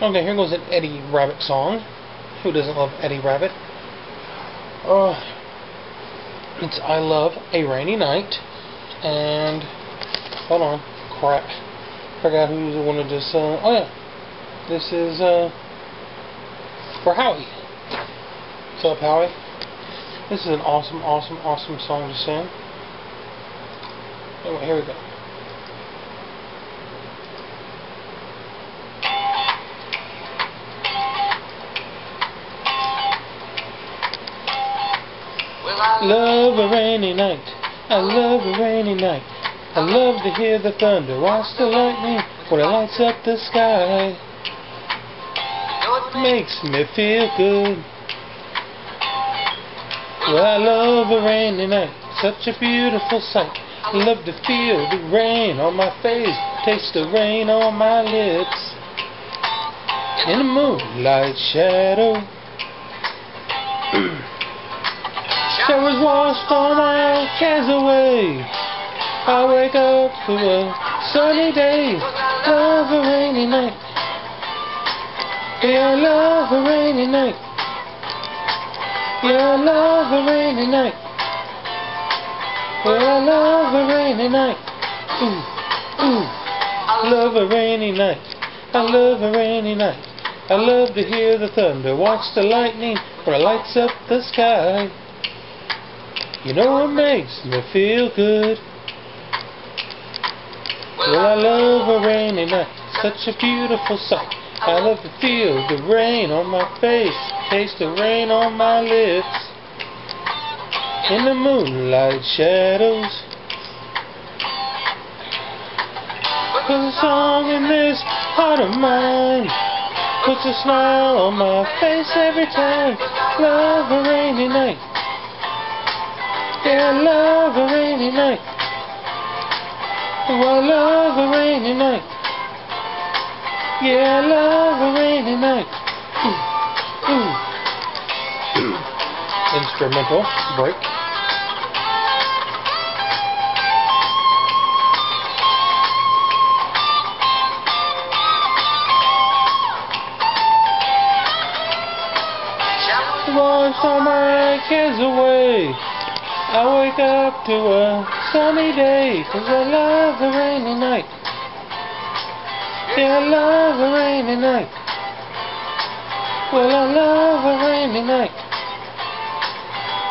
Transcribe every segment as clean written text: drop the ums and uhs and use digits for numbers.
Okay, here goes an Eddie Rabbitt song. Who doesn't love Eddie Rabbitt? It's I Love a Rainy Night. And, hold on, crap. Forgot who wanted this, oh yeah. This is, for Howie. What's up, Howie? This is an awesome, awesome, awesome song to sing. Anyway, here we go. Love a rainy night. I love a rainy night. I love to hear the thunder, watch the lightning when it lights up the sky. It makes me feel good. Well, I love a rainy night, such a beautiful sight. I love to feel the rain on my face, taste the rain on my lips. In the moonlight shadow, showers washed all my cares away. I wake up to a sunny day. Love a rainy night. Yeah, I love a rainy night. Yeah, I love a rainy night. Well, I love a rainy night. Ooh, ooh. I love a rainy night. I love a rainy night. I love to hear the thunder, watch the lightning when it lights up the sky. You know it makes me feel good. Well, I love a rainy night, such a beautiful sight. I love to feel the rain on my face, taste the rain on my lips. In the moonlight shadows, puts a song in this heart of mine, puts a smile on my face every time. Love a rainy night. Yeah, I love a rainy night. Oh, I love a rainy night. Yeah, I love a rainy night. Ooh, ooh. Instrumental break. Wash all my cares away. I wake up to a sunny day, 'cause I love a rainy night. Yeah, I love a rainy night. Well, I love a rainy night.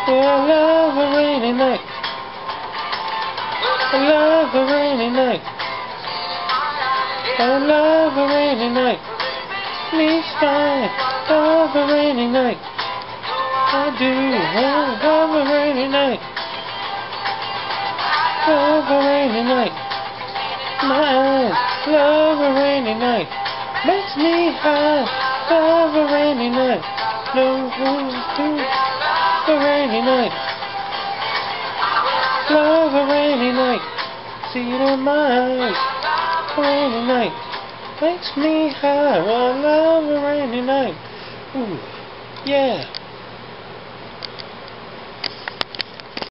Yeah, I love a rainy night. I love a rainy night. I love a rainy night. Me fine. Love a rainy night. I do. I love a rainy night. Love a rainy night. My eyes. Love a rainy night. Makes me high. Love a rainy night. No, a rainy night. Love a rainy night. See it in my eyes. A rainy night. Makes me high. Well, I love a rainy night. Ooh, yeah.